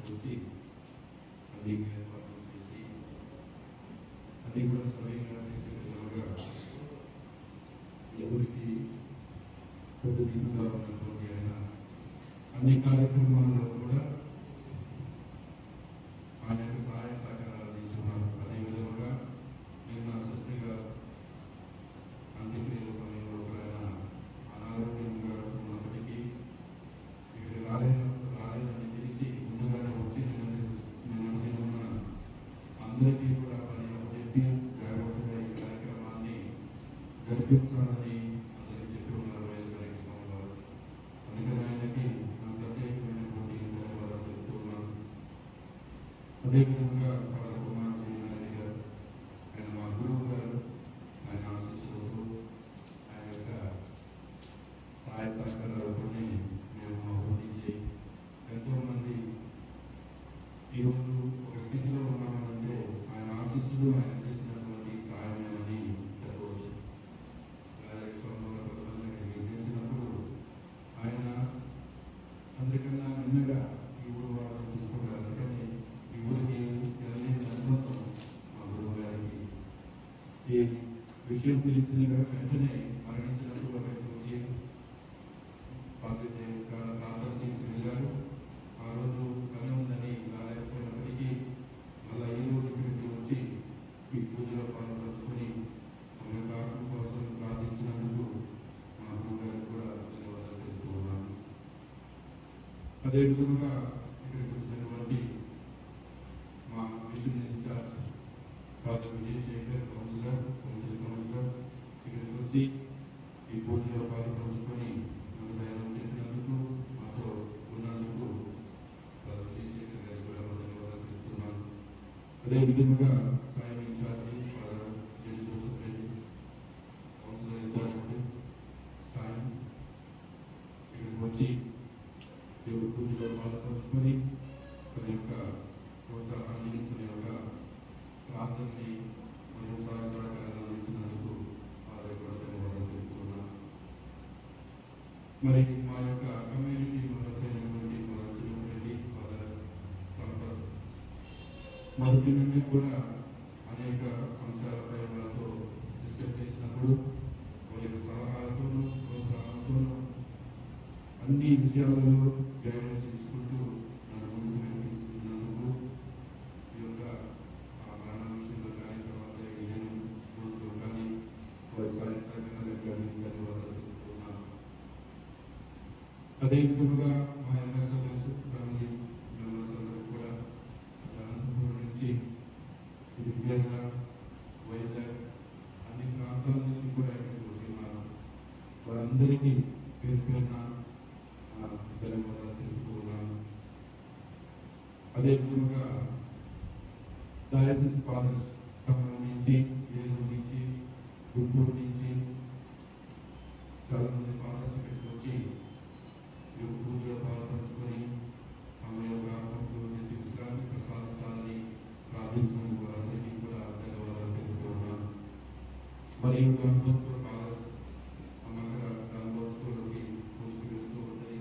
వచ్చి అన్ని ఏర్పాట్లు చేసి అన్ని కూడా సవ్యంగా చేసే విధంగా ఎవరికి పొద్దుగా ఉన్నటువంటి ఆయన అన్ని కార్యక్రమాల్లో కూడా ఆయన సహాయ సహకారాలు అందించున్నారు. అదేవిధంగా నిన్న సృష్టిగా అంత్యక్రియల సమయంలో కూడా ఆయన అనారోగ్యంగా ఉన్నప్పటికీ ఇక్కడ రాలేదని తెలిసి ముందుగానే వచ్చి నిన్న అందరికీ కూడా పని చెప్పి జాగ్రత్తగా ఈ కార్యక్రమాన్ని జరిపించాలని అందరికీ చెప్పి ఉన్నారు వైద్య కార్యక్రమం వారు. అందుకని ఆయనకి నా ప్రత్యేకమైనటువంటి ధన్యవాదాలు చెప్తున్నాను. అదేవిధంగా వాళ్ళ కుమార్ గారు ఆయన మా గురువు గారు, ఆయన ఆశీస్సులతో ఆయన యొక్క సహాయ సహకారాలతోనే మేము అభివృద్ధి ఎంతోమంది ఈరోజు ఒక స్థితిలో ఉన్నామంటే ఆయన ఆశీస్సులు ఆయన చేసినటువంటి సహాయమేమని చెప్పవచ్చు. విజయించినప్పుడు ఆయన అందరికన్నా నిన్నగా ఈ ఊరు వాళ్ళని చూసుకున్నారు. అందుకని ఈ ఊరికి కలిగిన అనుబంధం మా గురువు గారికి ఈ విషయం తెలిసిన వెంటనే మరణించినప్పుడు అక్కడికి వచ్చి ప్రార్థన చేసి వెళ్ళారు. ఆ రోజు పని ఉందని రాలేకపోయినప్పటికీ మళ్ళీ ఈ రోజు ఇక్కడికి వచ్చి ఈ పూజలో పాల్పంచుకొని మన యొక్క ఆత్మ కోసం ప్రార్థించినందుకు మా గురువు గారికి కూడా ధన్యవాదాలు తెలుపుతూ ఉన్నాను. అదేవిధంగా ఇక్కడికి వచ్చినటువంటి మా mission in charge father Vijayasekhar counsellor ఇక్కడికి వచ్చి ఈ పూజలో పాల్పంచుకొని మనకు దైవం చెప్పినందుకు మాతో ఉన్నందుకు ఫాదర్ విజయశేఖర్ గారికి కూడా ధన్యవాదాలు తెలుపుతున్నాను. అదేవిధంగా సాయం in charge father Joseph Reddy, counsellor in charge సాయం ఇక్కడికి వచ్చి దేవుడి పూజలో పాల్పంచుకొని తన యొక్క ప్రోత్సాహాన్ని తన యొక్క ప్రార్థనని మరియు సహకారాలను అందించినందుకు వారికి కూడా ధన్యవాదాలు తెలుపుతున్నాను. మరి మా యొక్క కమ్యూనిటీ మెంబర్స్ అయినటువంటి మన చిన్నరెడ్డి ఫాదర్ సంపత్ మొదటి నుండి కూడా అనేక అంశాలపై వాళ్ళతో డిస్కస్ చేసినప్పుడు వాళ్ళ యొక్క సలహాలతోనూ ప్రోత్సాహంతోనూ అన్ని విషయాలలో గైడెన్స్ తీసుకుంటూ నన్ను ముందుకు నడిపిస్తున్నందుకు ఈ యొక్క మరణ విషయంలో కానీ తర్వాత ఏదైనా రోజులో కానీ వారి సహాయ సహకారాలకు కానీ ధన్యవాదాలు తెలుపుతున్నాను. అదేవిధంగా మా ఎంఎస్ఎల్ఎస్ ఫ్యామిలీ మెంబర్స్ అందరూ కూడా అనంతపురం నుంచి విద్యార్థి వైజాగ్ అన్ని ప్రాంతాల నుంచి కూడా ఇక్కడికి వస్తున్నారు. వారందరికీ పేరు పేరున ధన్యవాదాలు తెలుపుతున్నాను. అదేవిధంగా డయాసిస్ ఫాదర్స్ ఖమ్మం నుంచి, ఏలూరు నుంచి, గుంటూరు నుంచి చాలా మంది ఫాదర్స్ ఇక్కడికి వచ్చి పూజలో పాల్పంచుకొని ఆమె యొక్క ఆత్మకు విశ్రాంతి ప్రసాదించాలని ప్రార్థించినందుకు వారందరికీ కూడా ధన్యవాదాలు తెలుపుతున్నాను. మరియు డాన్బోస్కో ఫాదర్స్ అమ్మక్కడ డాన్బోస్కోలోకి పూజకి వెళ్తూ ఉంటాయి.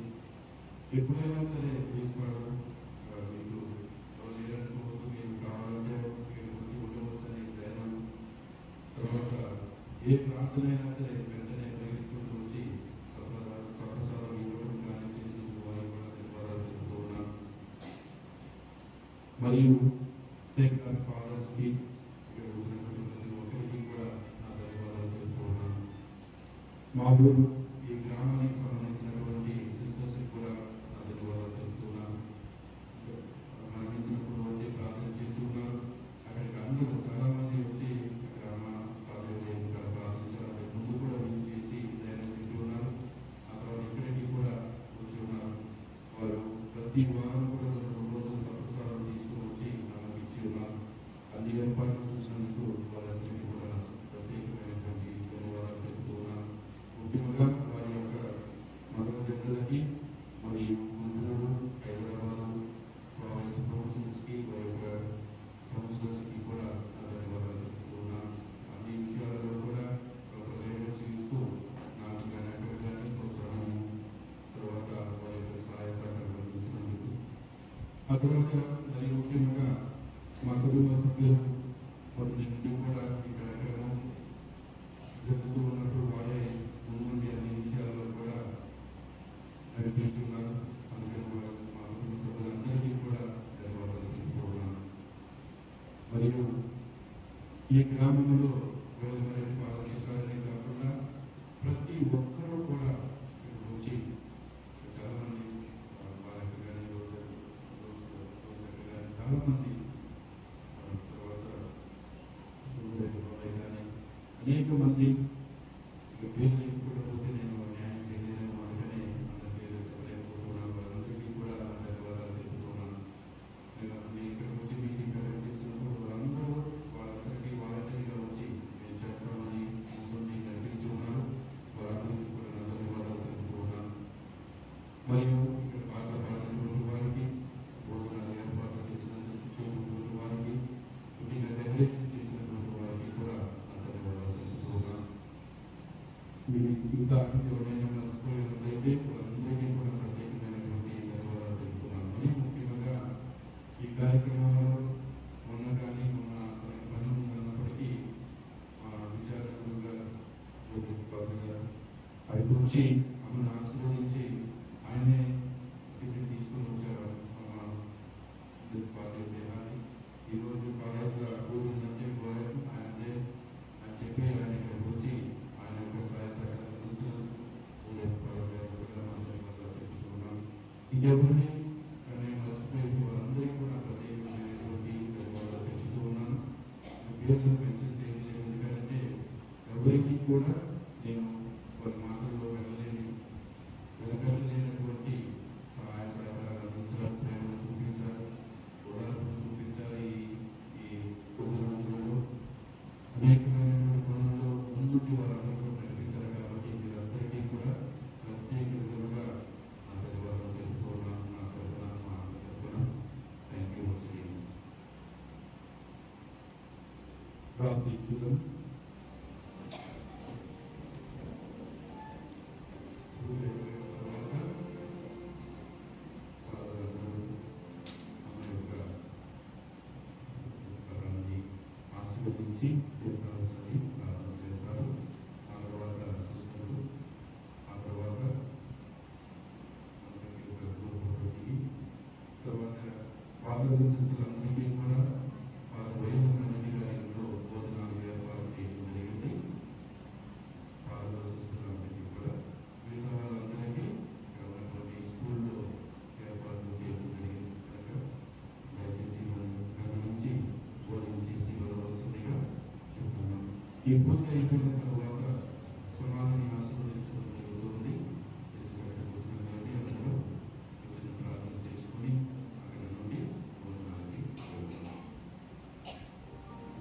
ఎప్పుడైనా సరే తీసుకోవడం మీకు లేదనుకోవద్దు, మీరు కావాలంటే ఇక్కడికి వచ్చి ఉండవచ్చని ధైర్యం. తర్వాత ఏ ప్రార్థన అయినా సరే వెంటనే పరిగెత్తుకుంటూ వచ్చి సప్రసాదం ఇవ్వడం కానీ చేసినందుకు వారికి కూడా ధన్యవాదాలు చెప్తూ ఉన్నాను. మరియు సేక్రెడ్ ఫాదర్స్కి ఇక్కడ వచ్చినటువంటి ప్రతి ఒక్కరికి కూడా నా ధన్యవాదాలు చెప్తూ ఉన్నాను. మా ఊరు ఈ గ్రామానికి సంబంధించినటువంటి సిస్టర్స్కి కూడా నా ధన్యవాదాలు చెప్తున్నాను. మరణించినప్పుడు వచ్చి ప్రార్థన చేస్తున్నారు. అక్కడికి అందరూ చాలా మంది వచ్చి గ్రామ ప్రార్థించారు. ముందు కూడా విజిట్ చేసి ధైర్యం చెప్పి ఉన్నారు. ఆ తర్వాత ఇక్కడికి కూడా వచ్చి ఉన్నారు. వారు ప్రతి వారం కూడా 2 రోజులు సప్రసారం తీసుకుని వచ్చి మనకు ఇచ్చి ఉన్నారు. అన్ని ఏర్పాట్లు చూసినందుకు వారందరికీ కూడా ప్రత్యేకమైనటువంటి ధన్యవాదాలు తెలుపుతూ ఉన్నాను. ముఖ్యంగా ఆ తర్వాత మరి ముఖ్యంగా మా కుటుంబ సభ్యులు మొదటి నుండి కూడా ఈ కార్యక్రమం జరుగుతూ ఉన్నప్పుడు వారే ముందుండి అన్ని విషయాల్లో కూడా నడిపిస్తున్నారు. అందుకని మా కుటుంబ సభ్యులందరికీ కూడా ధన్యవాదాలు తెలుపుతున్నాను. మరియు ఈ గ్రామంలో గోదావరి పాలనే కాకుండా ప్రతి ఒక్కరూ కూడా ఇక్కడికి వచ్చి చాలామంది బాలక కానీ చాలామంది తర్వాత కానీ అనేక మంది పేర్లు కూడా పోతే నేను న్యాయం చేయలేను అందుకని అందరి పేరు చెప్పలేకపోతున్నాను. వాళ్ళందరికీ కూడా ధన్యవాదాలు తెలుపుతున్నాను. నేను ఇక్కడికి వచ్చి మీటింగ్ కండక్ట్ చేసినప్పుడు వాళ్ళందరూ వాళ్ళందరిగా వచ్చి మేము చేస్తామని ముందుండి నడిపించి ఉన్నారు. వాళ్ళందరికీ కూడా నా ధన్యవాదాలు తెలుపుతున్నాను. మరియు ఇక్కడ పాడినటువంటి వారికి భోజనాలు ఏర్పాట్లు చేసినటువంటి వారికి పుట్టిన డెకరేషన్ చేసినటువంటి వారికి కూడా నా ధన్యవాదాలు తెలుపుతున్నాను. మీరు ఇంకా ఎవరైనా మర్చిపోయినట్లయితే వాళ్ళందరికీ కూడా ప్రత్యేకమైనటువంటి ధన్యవాదాలు తెలుపుతున్నాను. మరి ముఖ్యంగా ఈ కార్యక్రమంలో మొన్న కానీ మొన్న పని ఉన్నప్పటికీ మా విచారణగా అక్కడికి వచ్చి ఆమెను ఆశీర్వదించి ఆయనే టికెట్ తీసుకొని వచ్చారు. పార్టీ దేహాన్ని ఈరోజు కాలేజ్లో కూర్చుందంటే పోయారు ఆయనే అని చెప్పి ఆయన ఇక్కడికి వచ్చి ఆయన యొక్క సహాయ సహకారాలు ఇంకెవరిని నేను మర్చిపోయి వాళ్ళందరికీ కూడా ప్రత్యేకమైనటువంటి ధన్యవాదాలు తెలుపుతూ ఉన్నాను. పేర్లను మెన్షన్ చేయలేదు ఎందుకంటే ఎవరికి కూడా నేను కొన్ని మాటల్లో వెలకలేనటువంటి సహాయ సహకారాలు అందించాలి, ప్రేమను చూపించాలి, ఓదార్పును చూపించాలి. ఈ కొద్ది రోజులలో అనేకమైనటువంటి పనుల్లో ముందుండి వాళ్ళందరూ నడిపించారు. కాబట్టి మీరందరికీ కూడా ప్రత్యేక విధంగా నా ధన్యవాదాలు తెలుపుతూ ఉన్నాను. నా తరఫున మా తరఫున థ్యాంక్ యూ. ప్రార్థించుదాం. ఆశీర్వదించి తీర్థాలని ప్రార్థన చేస్తారు. ఆ తర్వాత సిస్టర్లు, ఆ తర్వాత పాదశిస్తులందరికీ కూడా వాళ్ళ వైద్యులందరికీ గారిలో భోజనాలు ఏర్పాటు చేయడం జరిగింది. పాదశిస్తులందరికీ కూడా మిగతా వాళ్ళందరికీ ఇక్కడ ఉన్నటువంటి స్కూల్లో ఏర్పాట్లు చేయడం జరిగింది కనుక దయచేసి మనం గమనించి భోజనం చేసి వెళ్ళవలసిందిగా చెప్తున్నాం. ఈ పూజ అయిపోయిన తర్వాత సమాధిని ఆశీర్వదించడం జరుగుతుంది. అందులో వచ్చిన ప్రార్థన చేసుకుని అక్కడ నుండి భోజనాలకి వెళ్తున్నాం.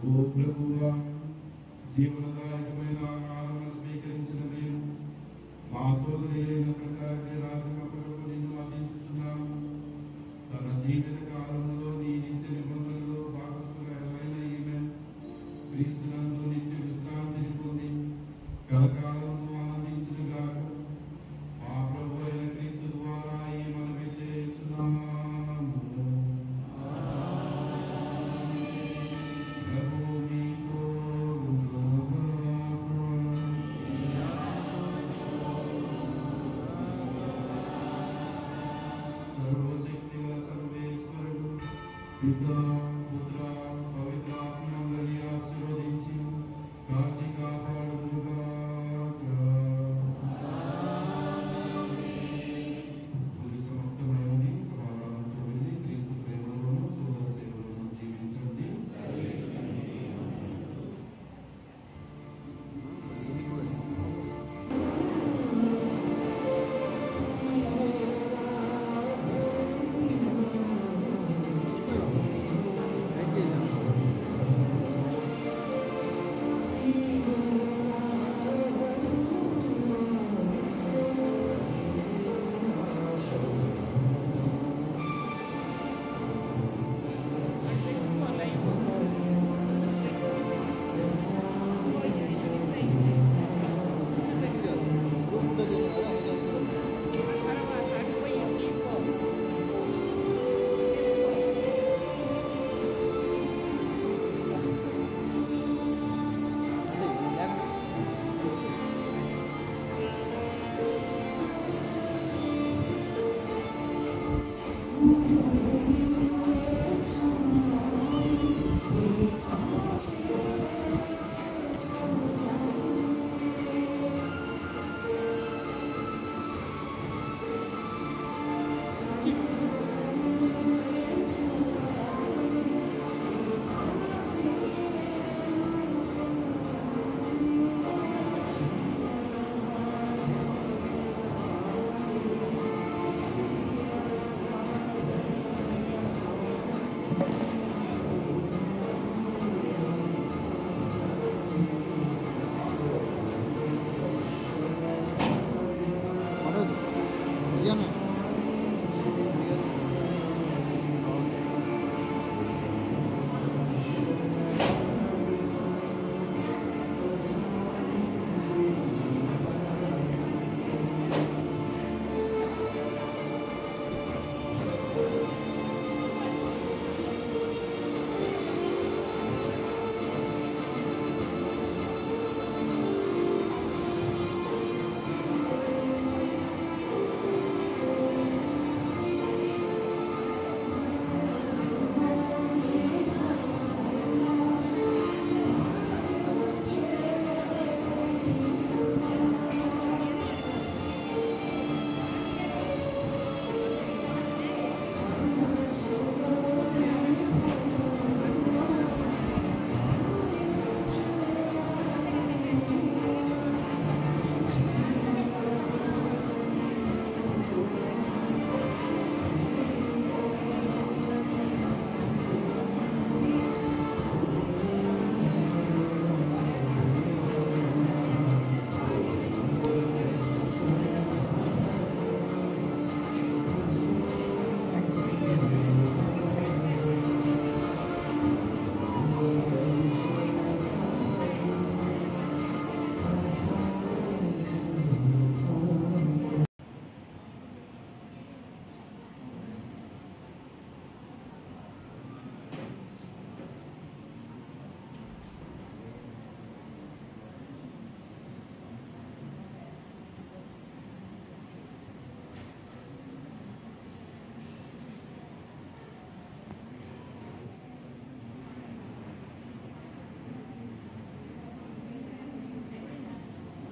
ఓ ప్రభువా, జీవనదాయకమైన ఆహారం స్వీకరించిన మేము మా సోదరి అయిన ప్రకారం రాజమప్పుడు నిన్ను అందించుతున్నాము. తన జీవిత కాలంలో నీ నిత్య నిబంధనలో భాగస్వాములైన ఈమె క్రీస్తునందు నిత్య విశ్రాంతిని పొంది కలకాలము ఆనందించుగాక. మా ప్రభు అయిన క్రీస్తు ద్వారా ఈ మనవి చేస్తున్నాము. ప్రభు మీతో సర్వశక్తి గల సర్వేశ్వరుడు పితా